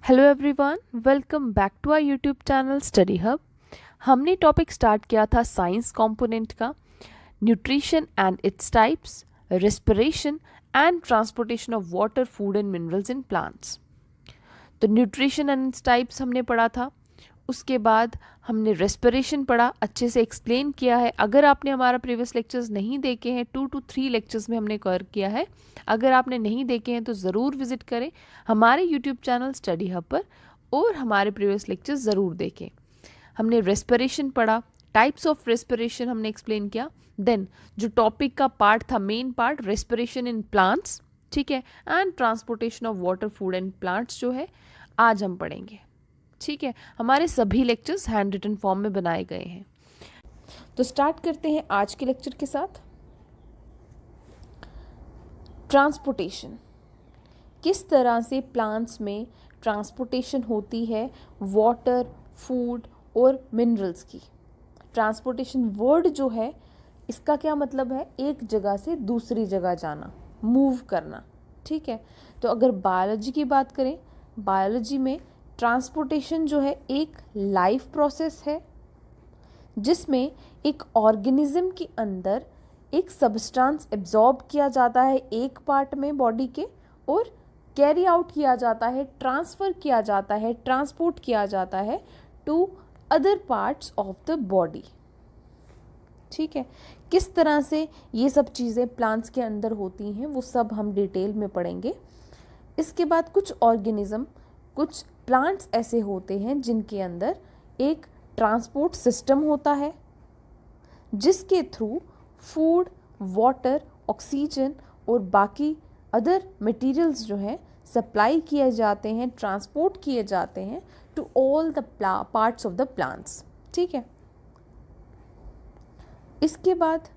Hello everyone, welcome back to our YouTube channel study hub. हमने topic start किया था science component का, nutrition and its types, respiration and transportation of water, food and minerals in plants. तो nutrition and its types हमने पढ़ा था। उसके बाद हमने रेस्पिरेशन पढ़ा, अच्छे से एक्सप्लेन किया है। अगर आपने हमारा प्रीवियस लेक्चर्स नहीं देखे हैं, 2 to 3 लेक्चर्स में हमने कवर किया है। अगर आपने नहीं देखे हैं तो ज़रूर विजिट करें हमारे यूट्यूब चैनल स्टडी हब पर और हमारे प्रीवियस लेक्चर्स ज़रूर देखें। हमने रेस्पिरेशन पढ़ा, टाइप्स ऑफ रेस्पिरेशन हमने एक्सप्लेन किया। देन जो टॉपिक का पार्ट था, main part, respiration in plants, ठीक है, and transportation of water, food and plants जो है आज हम पढ़ेंगे। ठीक है, हमारे सभी लेक्चर्स हैंड रिटन फॉर्म में बनाए गए हैं। तो स्टार्ट करते हैं आज के लेक्चर के साथ। ट्रांसपोर्टेशन, किस तरह से प्लांट्स में ट्रांसपोर्टेशन होती है वाटर, फूड और मिनरल्स की। ट्रांसपोर्टेशन वर्ड जो है इसका क्या मतलब है? एक जगह से दूसरी जगह जाना, मूव करना। ठीक है, तो अगर बायोलॉजी की बात करें, बायोलॉजी में ट्रांसपोर्टेशन जो है एक लाइफ प्रोसेस है जिसमें एक ऑर्गेनिज्म के अंदर एक सब्सटेंस एब्जॉर्ब किया जाता है एक पार्ट में बॉडी के, और कैरी आउट किया जाता है, ट्रांसफ़र किया जाता है, ट्रांसपोर्ट किया जाता है to other parts of the body. ठीक है, किस तरह से ये सब चीज़ें प्लांट्स के अंदर होती हैं वो सब हम डिटेल में पढ़ेंगे। इसके बाद कुछ ऑर्गेनिज्म, कुछ प्लांट्स ऐसे होते हैं जिनके अंदर एक ट्रांसपोर्ट सिस्टम होता है जिसके थ्रू फूड, वाटर, ऑक्सीजन और बाकी अदर मटेरियल्स जो हैं सप्लाई किए जाते हैं, ट्रांसपोर्ट किए जाते हैं to all the parts of the plants. ठीक है, इसके बाद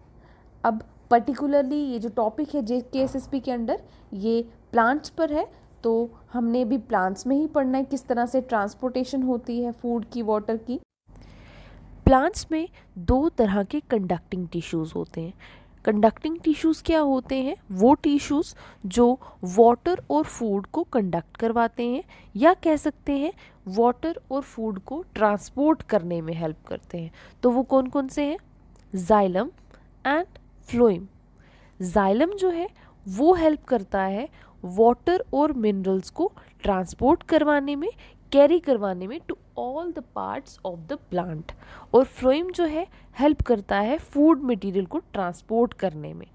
अब पर्टिकुलरली ये जो टॉपिक है JKSSP के अंडर ये प्लांट्स पर है, तो हमने भी प्लांट्स में ही पढ़ना है किस तरह से ट्रांसपोर्टेशन होती है फूड की, वाटर की। प्लांट्स में 2 तरह के कंडक्टिंग टिश्यूज़ होते हैं। कंडक्टिंग टिश्यूज़ क्या होते हैं? वो टिश्यूज़ जो वाटर और फूड को कंडक्ट करवाते हैं, या कह सकते हैं वाटर और फूड को ट्रांसपोर्ट करने में हेल्प करते हैं। तो वो कौन कौन से हैं? Xylem and phloem. जाइलम जो है वो हेल्प करता है वाटर और मिनरल्स को ट्रांसपोर्ट करवाने में, कैरी करवाने में to all the parts of the plant, और फ्लोएम जो है हेल्प करता है फूड मटेरियल को ट्रांसपोर्ट करने में।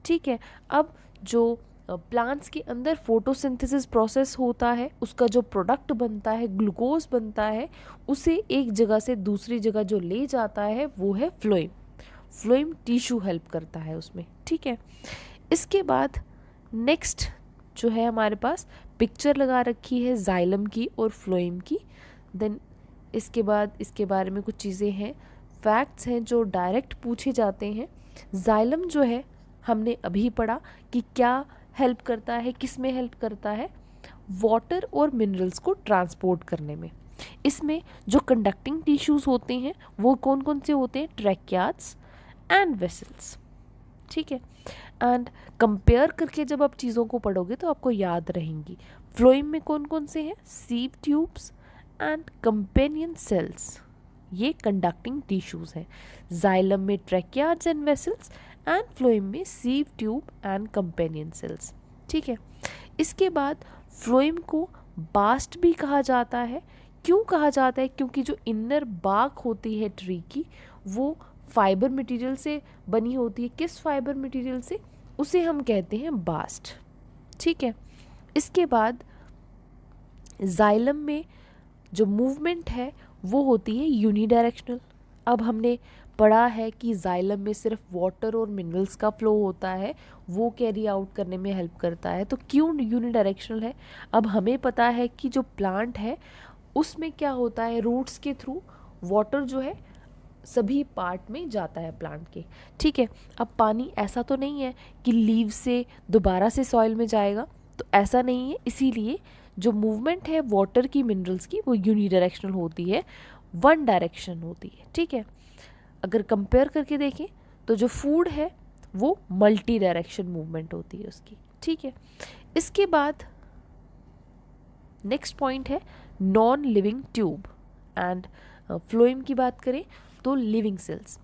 ठीक है, अब जो प्लांट्स के अंदर फोटोसिंथेसिस प्रोसेस होता है, उसका जो प्रोडक्ट बनता है, ग्लूकोज बनता है, उसे एक जगह से दूसरी जगह जो ले जाता है वो है फ्लोएम। फ्लोएम टिश्यू हेल्प करता है उसमें। ठीक है, इसके बाद नेक्स्ट जो है हमारे पास पिक्चर लगा रखी है जाइलम की और फ्लोएम की। देन इसके बाद इसके बारे में कुछ चीज़ें हैं, फैक्ट्स हैं जो डायरेक्ट पूछे जाते हैं। जाइलम जो है हमने अभी पढ़ा कि क्या हेल्प करता है, किस में हेल्प करता है? वाटर और मिनरल्स को ट्रांसपोर्ट करने में। इसमें जो कंडक्टिंग टिश्यूज़ होते हैं वो कौन कौन से होते हैं? ट्रैकियाज एंड वेसल्स। ठीक है, एंड कंपेयर करके जब आप चीज़ों को पढ़ोगे तो आपको याद रहेंगी। फ्लोएम में कौन कौन से हैं? Sieve tubes and companion cells, ये कंडक्टिंग टिश्यूज़ हैं। जाइलम में ट्रैकियाज एंड वेसल्स, एंड फ्लोएम में sieve tube and companion cells. ठीक है, इसके बाद फ्लोएम को बास्ट भी कहा जाता है। क्यों कहा जाता है? क्योंकि जो इनर बार्क होती है ट्री की वो फाइबर मटेरियल से बनी होती है। किस फाइबर मटेरियल से? उसे हम कहते हैं बास्ट। ठीक है, इसके बाद जाइलम में जो मूवमेंट है वो होती है यूनिडायरेक्शनल। अब हमने पढ़ा है कि जाइलम में सिर्फ वाटर और मिनरल्स का फ्लो होता है, वो कैरी आउट करने में हेल्प करता है। तो क्यों यूनिडायरेक्शनल है? अब हमें पता है कि जो प्लांट है उसमें क्या होता है, रूट्स के थ्रू वाटर जो है सभी पार्ट में जाता है प्लांट के। ठीक है, अब पानी ऐसा तो नहीं है कि लीव से दोबारा से सॉइल में जाएगा, तो ऐसा नहीं है। इसीलिए जो मूवमेंट है वाटर की, मिनरल्स की, वो यूनिडायरेक्शनल होती है, वन डायरेक्शन होती है। ठीक है, अगर कंपेयर करके देखें तो जो फूड है वो मल्टी डायरेक्शन मूवमेंट होती है उसकी। ठीक है, इसके बाद नेक्स्ट पॉइंट है non living tube and phloem की बात करें तो लिविंग सेल्स।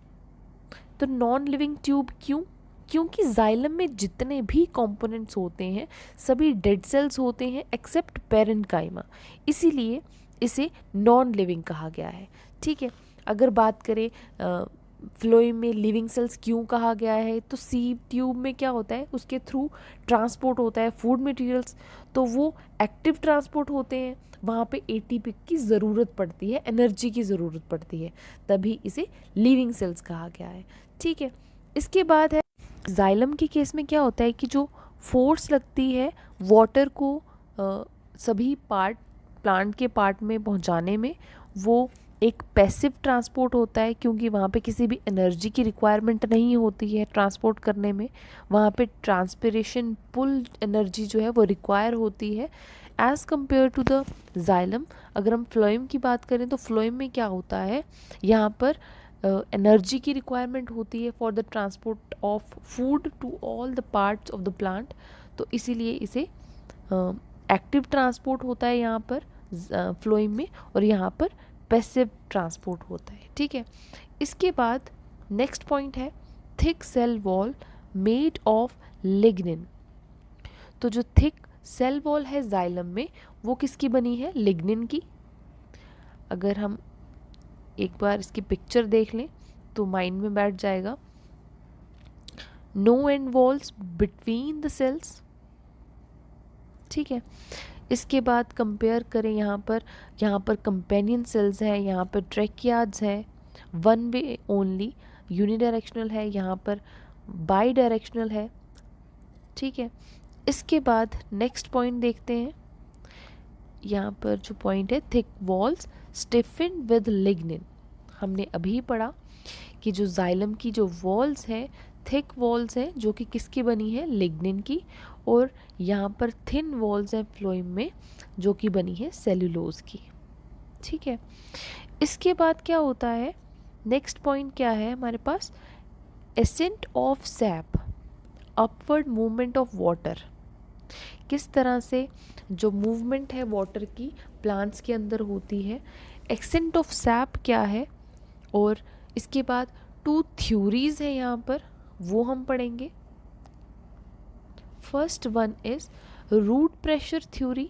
तो नॉन लिविंग ट्यूब क्यों? क्योंकि जाइलम में जितने भी कंपोनेंट्स होते हैं सभी डेड सेल्स होते हैं एक्सेप्ट पेरेन्काइमा, इसीलिए इसे नॉन लिविंग कहा गया है। ठीक है, अगर बात करें फ्लोएम में लिविंग सेल्स क्यों कहा गया है, तो सीव ट्यूब में क्या होता है, उसके थ्रू ट्रांसपोर्ट होता है फूड मटेरियल्स, तो वो एक्टिव ट्रांसपोर्ट होते हैं, वहाँ पे एटीपी की ज़रूरत पड़ती है, एनर्जी की ज़रूरत पड़ती है, तभी इसे लिविंग सेल्स कहा गया है। ठीक है, इसके बाद है जाइलम के केस में क्या होता है कि जो फोर्स लगती है वाटर को सभी पार्ट प्लांट के पार्ट में पहुंचाने में, वो एक पैसिव ट्रांसपोर्ट होता है, क्योंकि वहाँ पे किसी भी एनर्जी की रिक्वायरमेंट नहीं होती है ट्रांसपोर्ट करने में, वहाँ पे ट्रांसपिरेशन पुल एनर्जी जो है वो रिक्वायर होती है as compare to the xylem. अगर हम फ्लोएम की बात करें तो फ्लोएम में क्या होता है, यहाँ पर एनर्जी की रिक्वायरमेंट होती है for the transport of food to all the parts of the plant, तो इसीलिए इसे एक्टिव ट्रांसपोर्ट होता है यहाँ पर फ्लोएम में, और यहाँ पर पैसिव ट्रांसपोर्ट होता है। ठीक है, इसके बाद नेक्स्ट पॉइंट है thick cell wall made of lignin. तो जो थिक सेल वॉल है जाइलम में वो किसकी बनी है, लिग्निन की। अगर हम एक बार इसकी पिक्चर देख लें तो माइंड में बैठ जाएगा। No end walls between the cells. ठीक है, इसके बाद कंपेयर करें, यहाँ पर कंपेनियन सेल्स हैं, यहाँ पर ट्रैकियाड्स हैं, वन वे ओनली यूनिडायरेक्शनल है, यहाँ पर बाई डायरेक्शनल है। ठीक है, इसके बाद नेक्स्ट पॉइंट देखते हैं। यहाँ पर जो पॉइंट है thick walls Stephen with lignin. हमने अभी पढ़ा कि जो जाइलम की जो वॉल्स हैं थिक वॉल्स हैं जो कि किसकी बनी है, लिग्निन की, और यहाँ पर थिन वॉल्स हैं फ्लोएम में जो कि बनी है सेल्यूलोज की। ठीक है, इसके बाद क्या होता है, नेक्स्ट पॉइंट क्या है हमारे पास, ascent of sap, upward movement of water. किस तरह से जो मूवमेंट है वाटर की प्लांट्स के अंदर होती है, एक्सेंट ऑफ सैप क्या है, और इसके बाद 2 थ्योरीज है यहाँ पर, वो हम पढ़ेंगे। First one is root pressure theory.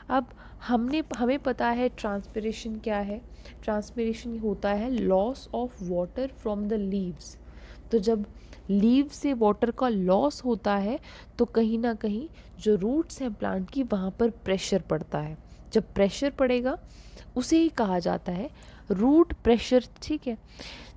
अब हमें पता है ट्रांसपिरेशन क्या है, ट्रांसपिरेशन होता है loss of water from the leaves. तो जब लीव से वाटर का लॉस होता है तो कहीं ना कहीं जो रूट्स हैं प्लांट की वहाँ पर प्रेशर पड़ता है, जब प्रेशर पड़ेगा उसे ही कहा जाता है रूट प्रेशर। ठीक है,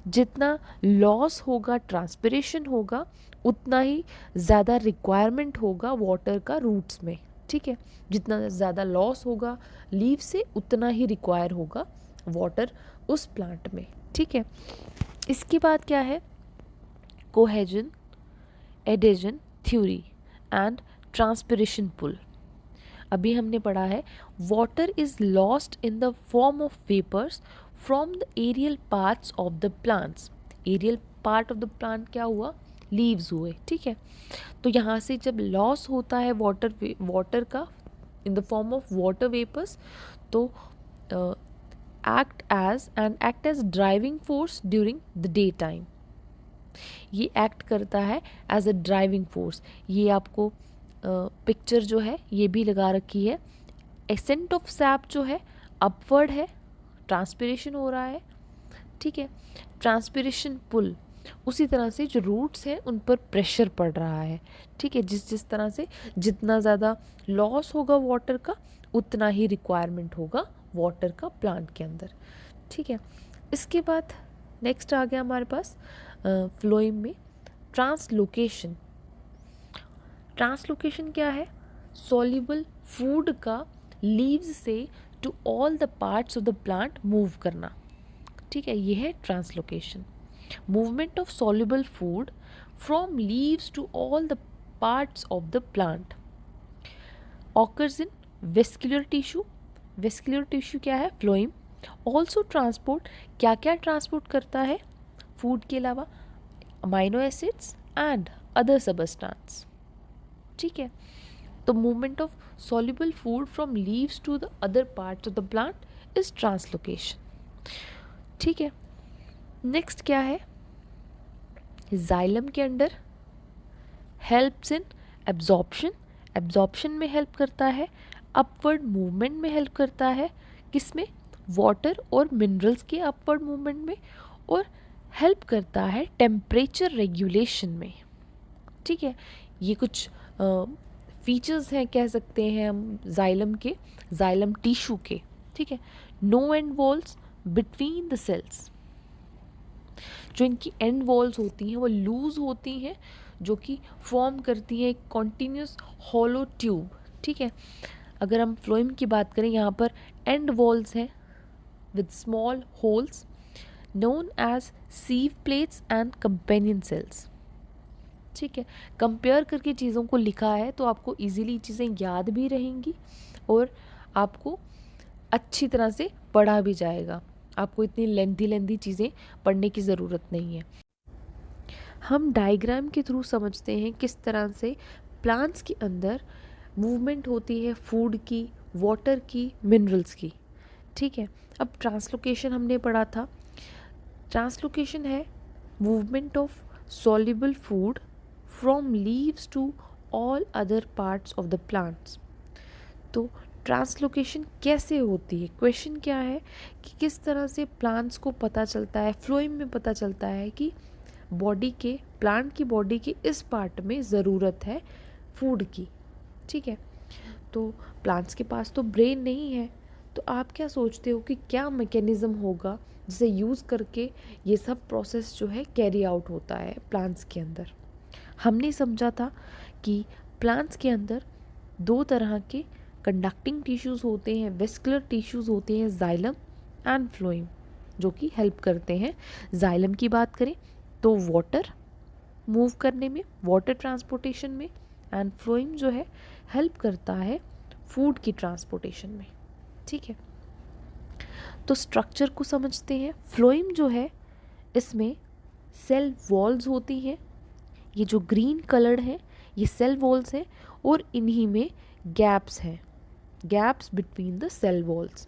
जितना लॉस होगा ट्रांसपिरेशन होगा उतना ही ज़्यादा रिक्वायरमेंट होगा वाटर का रूट्स में। ठीक है, जितना ज़्यादा लॉस होगा लीव से उतना ही रिक्वायर होगा वाटर उस प्लांट में। ठीक है, इसके बाद क्या है, cohesion adhesion theory and transpiration pull. अभी हमने पढ़ा है water is lost in the form of vapours from the aerial parts of the plants. Aerial part of the plant क्या हुआ, लीव्स हुए। ठीक है, तो यहाँ से जब लॉस होता है वाटर का in the form of water vapours, तो act as driving force during the day time. ये एक्ट करता है एज अ ड्राइविंग फोर्स। ये आपको पिक्चर जो है ये भी लगा रखी है। एसेंट ऑफ सैप जो है अपवर्ड है, ट्रांसपिरेशन हो रहा है। ठीक है, ट्रांसपिरेशन पुल उसी तरह से जो रूट्स हैं उन पर प्रेशर पड़ रहा है। ठीक है, जिस तरह से जितना ज़्यादा लॉस होगा वाटर का उतना ही रिक्वायरमेंट होगा वाटर का प्लांट के अंदर। ठीक है, इसके बाद नेक्स्ट आ गया हमारे पास फ्लोएम में ट्रांसलोकेशन। ट्रांसलोकेशन क्या है, सॉल्युबल फूड का लीव्स से to all the parts of the plant move करना। ठीक है, ये है translocation, movement of soluble food from leaves to all the parts of the plant. Occurs in vascular tissue. Vascular tissue क्या है, phloem. Also transport, क्या क्या transport करता है फूड के अलावा, amino acids and other substance. ठीक है, तो movement of soluble food from leaves to the other parts of the plant is translocation. ठीक है, नेक्स्ट क्या है, जाइलम के अंदर हेल्प्स इन एब्जॉर्प्शन, एब्जॉर्प्शन में हेल्प करता है, अपवर्ड मूवमेंट में हेल्प करता है, किसमें, वाटर और मिनरल्स के अपवर्ड मूवमेंट में, और हेल्प करता है टेम्परेचर रेगुलेशन में। ठीक है, ये कुछ फीचर्स हैं कह सकते हैं हम जाइलम के, जाइलम टिश्यू के। ठीक है, no end walls between the cells, जो इनकी एंड वॉल्स होती हैं वो लूज होती हैं, जो कि फॉर्म करती है एक कॉन्टीन्यूस हॉलो ट्यूब। ठीक है, अगर हम फ्लोएम की बात करें, यहाँ पर एंड वॉल्स हैं with small holes known as sieve plates and companion cells। ठीक है, कंपेयर करके चीज़ों को लिखा है तो आपको इजीली चीज़ें याद भी रहेंगी और आपको अच्छी तरह से पढ़ा भी जाएगा, आपको इतनी लेंथी चीज़ें पढ़ने की ज़रूरत नहीं है। हम डायग्राम के थ्रू समझते हैं किस तरह से प्लांट्स के अंदर मूवमेंट होती है फूड की, वाटर की, मिनरल्स की। ठीक है, अब ट्रांसलोकेशन हमने पढ़ा था। ट्रांसलोकेशन है movement of soluble food from leaves to all other parts of the plants. तो ट्रांसलोकेशन कैसे होती है, क्वेश्चन क्या है कि किस तरह से प्लांट्स को पता चलता है, फ्लोएम में पता चलता है कि बॉडी के, प्लांट की बॉडी के इस पार्ट में ज़रूरत है फूड की। ठीक है, तो प्लांट्स के पास तो ब्रेन नहीं है, तो आप क्या सोचते हो कि क्या मैकेनिज़्म होगा जिसे यूज़ करके ये सब प्रोसेस जो है कैरी आउट होता है प्लांट्स के अंदर। हमने समझा था कि प्लांट्स के अंदर दो तरह के कंडक्टिंग टिश्यूज़ होते हैं, वेस्कुलर टिश्यूज़ होते हैं, जाइलम एंड फ्लोएम, जो कि हेल्प करते हैं। जाइलम की बात करें तो वाटर मूव करने में, वाटर ट्रांसपोर्टेशन में, एंड फ्लोएम जो है हेल्प करता है फूड की ट्रांसपोर्टेशन में। ठीक है, तो स्ट्रक्चर को समझते हैं। फ्लोएम जो है इसमें सेल वॉल्स होती हैं, ये जो ग्रीन कलर्ड है ये सेल वॉल्स हैं, और इन्हीं में गैप्स हैं, gaps between the cell walls,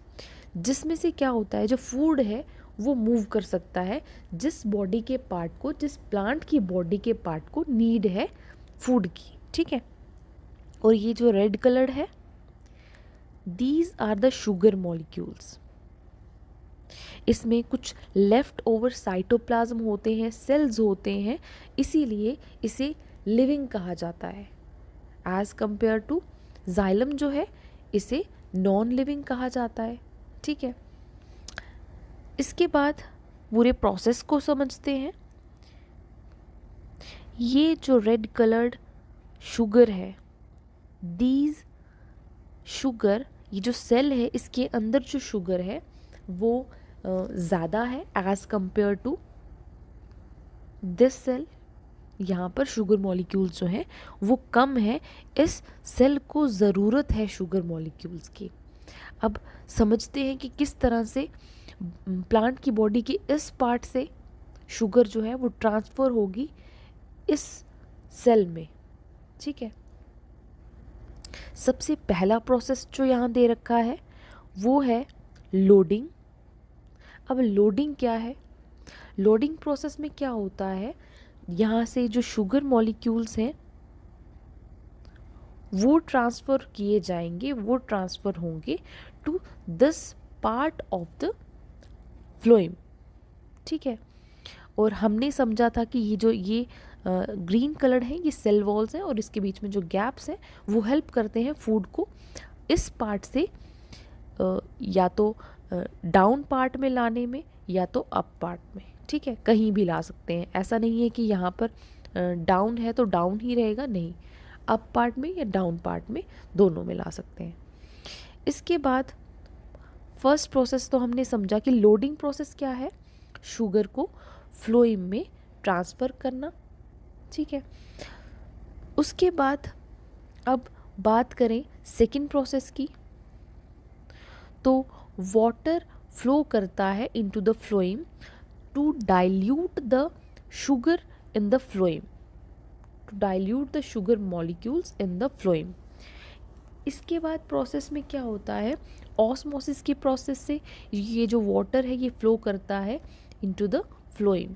जिसमें से क्या होता है, जो फूड है वो मूव कर सकता है जिस बॉडी के पार्ट को, जिस प्लांट की बॉडी के पार्ट को नीड है फूड की। ठीक है, और ये जो रेड कलर्ड है, these are the sugar molecules. इसमें कुछ लेफ्ट ओवर साइटोप्लाज्म होते हैं, सेल्स होते हैं, इसीलिए इसे लिविंग कहा जाता है। एज कंपेयर टू जाइलम जो है इसे नॉन लिविंग कहा जाता है। ठीक है, इसके बाद पूरे प्रोसेस को समझते हैं। ये जो रेड कलर्ड शुगर है, दीज शुगर, ये जो सेल है इसके अंदर जो शुगर है वो ज़्यादा है as compare to this cell. यहाँ पर शुगर मॉलिक्यूल्स जो हैं वो कम है, इस सेल को ज़रूरत है शुगर मॉलिक्यूल्स की। अब समझते हैं कि किस तरह से प्लांट की बॉडी के इस पार्ट से शुगर जो है वो ट्रांसफ़र होगी इस सेल में। ठीक है, सबसे पहला प्रोसेस जो यहाँ दे रखा है वो है लोडिंग। अब लोडिंग क्या है, लोडिंग प्रोसेस में क्या होता है, यहाँ से जो शुगर मॉलिक्यूल्स हैं वो ट्रांसफ़र किए जाएंगे, वो ट्रांसफ़र होंगे to this part of the phloem. ठीक है, और हमने समझा था कि ये जो ये ग्रीन कलर है ये सेल वॉल्स हैं, और इसके बीच में जो गैप्स हैं वो हेल्प करते हैं फूड को इस पार्ट से या तो डाउन पार्ट में लाने में या तो अप पार्ट में। ठीक है, कहीं भी ला सकते हैं, ऐसा नहीं है कि यहाँ पर डाउन है तो डाउन ही रहेगा, नहीं, अप पार्ट में या डाउन पार्ट में दोनों में ला सकते हैं। इसके बाद फर्स्ट प्रोसेस तो हमने समझा कि लोडिंग प्रोसेस क्या है, शुगर को फ्लोएम में ट्रांसफ़र करना। ठीक है, उसके बाद अब बात करें सेकंड प्रोसेस की, तो वाटर फ्लो करता है into the phloem to dilute the sugar in the phloem, to dilute the sugar molecules in the phloem. इसके बाद प्रोसेस में क्या होता है, ऑस्मोसिस की प्रोसेस से ये जो वाटर है ये फ्लो करता है into the phloem.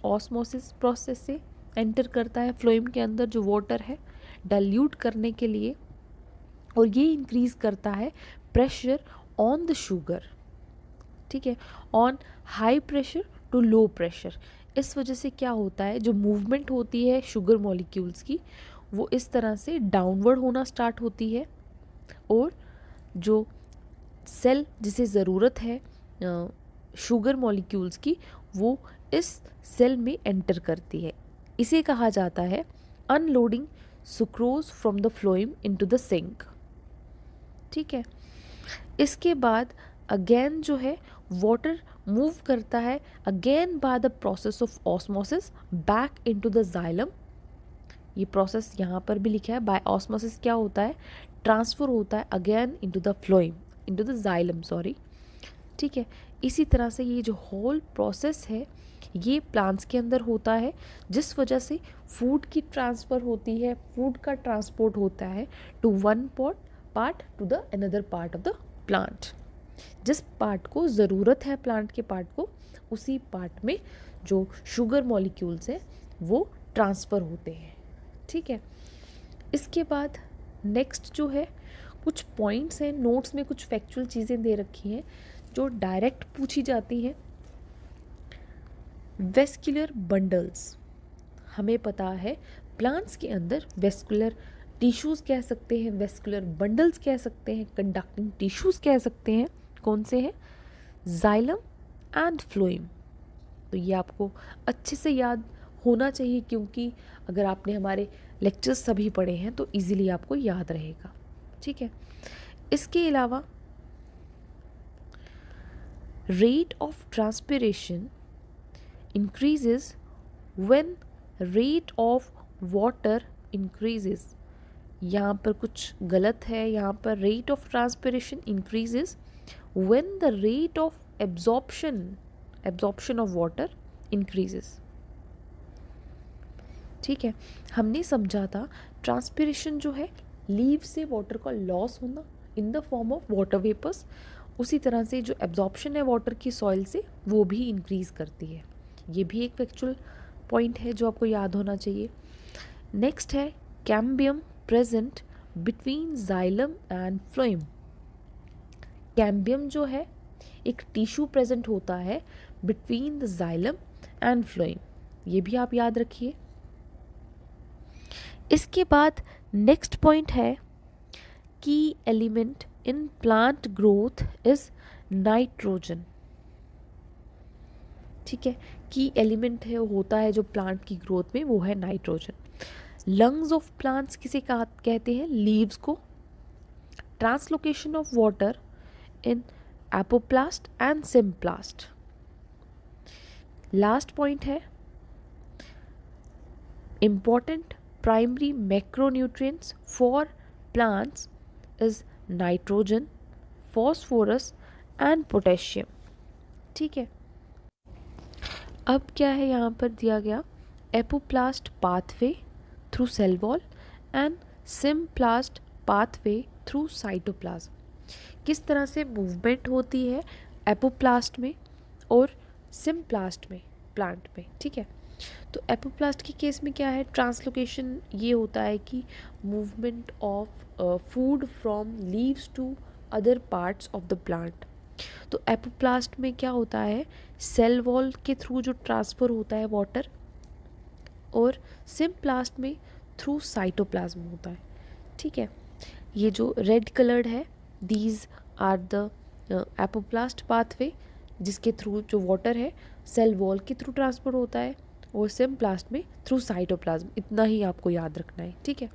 Osmosis process से एंटर करता है फ्लोएम के अंदर जो वाटर है डाइल्यूट करने के लिए, और ये इंक्रीज करता है प्रेशर ऑन द शुगर, ठीक है, on high pressure to low pressure. इस वजह से क्या होता है, जो मूवमेंट होती है शुगर मॉलिक्यूल्स की वो इस तरह से डाउनवर्ड होना स्टार्ट होती है, और जो सेल जिसे ज़रूरत है शुगर मॉलिक्यूल्स की वो इस सेल में एंटर करती है। इसे कहा जाता है unloading sucrose from the phloem into the sink, ठीक है। इसके बाद अगेन जो है वाटर मूव करता है again by the process of osmosis back into the xylem. ये प्रोसेस यहाँ पर भी लिखा है, बाय ऑस्मोसिस क्या होता है, ट्रांसफ़र होता है again into the phloem, into the xylem, sorry, ठीक है। इसी तरह से ये जो होल प्रोसेस है ये प्लांट्स के अंदर होता है, जिस वजह से फूड की ट्रांसफ़र होती है, फूड का ट्रांसपोर्ट होता है to one part to the another part of the plant. जिस पार्ट को ज़रूरत है प्लांट के पार्ट को, उसी पार्ट में जो शुगर मॉलिक्यूल्स हैं वो ट्रांसफ़र होते हैं, ठीक है। इसके बाद नेक्स्ट जो है कुछ पॉइंट्स हैं, नोट्स में कुछ फैक्चुअल चीज़ें दे रखी हैं जो डायरेक्ट पूछी जाती हैं। वेस्कुलर बंडल्स, हमें पता है प्लांट्स के अंदर वेस्कुलर टिश्यूज़ कह सकते हैं, वेस्कुलर बंडल्स कह सकते हैं, कंडक्टिंग टिश्यूज़ कह सकते हैं। कौन से हैं, जाइलम एंड फ्लोएम। तो ये आपको अच्छे से याद होना चाहिए, क्योंकि अगर आपने हमारे लेक्चर्स सभी पढ़े हैं तो इजीली आपको याद रहेगा, ठीक है। इसके अलावा rate of transpiration increases when rate of water increases. यहाँ पर कुछ गलत है, यहाँ पर rate of transpiration increases when the rate of absorption of water increases, ठीक है। हमने समझा था ट्रांसपिरेशन जो है लीव से वाटर का लॉस होना in the form of water vapours, उसी तरह से जो एब्जॉर्प्शन है वाटर की सॉइल से वो भी इंक्रीज करती है। ये भी एक फैक्चुअल पॉइंट है जो आपको याद होना चाहिए। नेक्स्ट है cambium present between xylem and phloem. Cambium जो है एक टिश्यू प्रेजेंट होता है between the xylem and phloem, ये भी आप याद रखिए। इसके बाद नेक्स्ट पॉइंट है की element in plant growth is nitrogen, ठीक है। की एलिमेंट है होता है जो प्लांट की ग्रोथ में, वो है नाइट्रोजन। लंग्स ऑफ प्लांट्स किसे कहते हैं, लीव्स को। Translocation of water in apoplast and symplast। Last point है important primary macronutrients for plants is nitrogen, phosphorus and potassium, ठीक है। अब क्या है यहाँ पर दिया गया, apoplast pathway through cell wall and symplast pathway through cytoplasm. किस तरह से मूवमेंट होती है एपोप्लास्ट में और सिम्प्लास्ट में, प्लांट में, ठीक है। तो एपोप्लास्ट के केस में क्या है, ट्रांसलोकेशन ये होता है कि movement of food from leaves to other parts of the plant. तो एपोप्लास्ट में क्या होता है, सेल वॉल के थ्रू जो ट्रांसफ़र होता है वाटर, और सिम्प्लास्ट में थ्रू साइटोप्लाज्म होता है, ठीक है। ये जो रेड कलर्ड है, these are the apoplast pathway, जिसके थ्रू जो वाटर है सेल वॉल के थ्रू ट्रांसफर होता है, और सिम्प्लास्ट में थ्रू साइटोप्लाज्म। इतना ही आपको याद रखना है, ठीक है।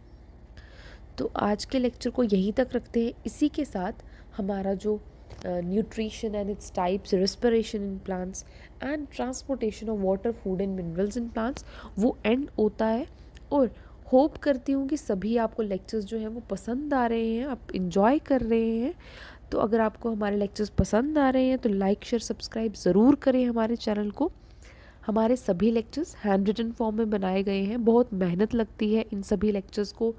तो आज के लेक्चर को यहीं तक रखते हैं। इसी के साथ हमारा जो nutrition and its types, respiration in plants and transportation of water, food and minerals in plants, वो एंड होता है। और होप करती हूँ कि सभी आपको लेक्चर्स जो हैं वो पसंद आ रहे हैं, आप इन्जॉय कर रहे हैं। तो अगर आपको हमारे लेक्चर्स पसंद आ रहे हैं तो लाइक शेयर सब्सक्राइब ज़रूर करें हमारे चैनल को। हमारे सभी लेक्चर्स हैंड रिटन फॉर्म में बनाए गए हैं, बहुत मेहनत लगती है इन सभी लेक्चर्स को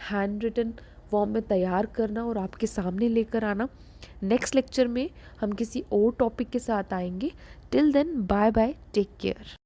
हैंड रिटन फॉर्म में तैयार करना और आपके सामने लेकर आना। नेक्स्ट लेक्चर में हम किसी और टॉपिक के साथ आएंगे। Till then bye bye, take care.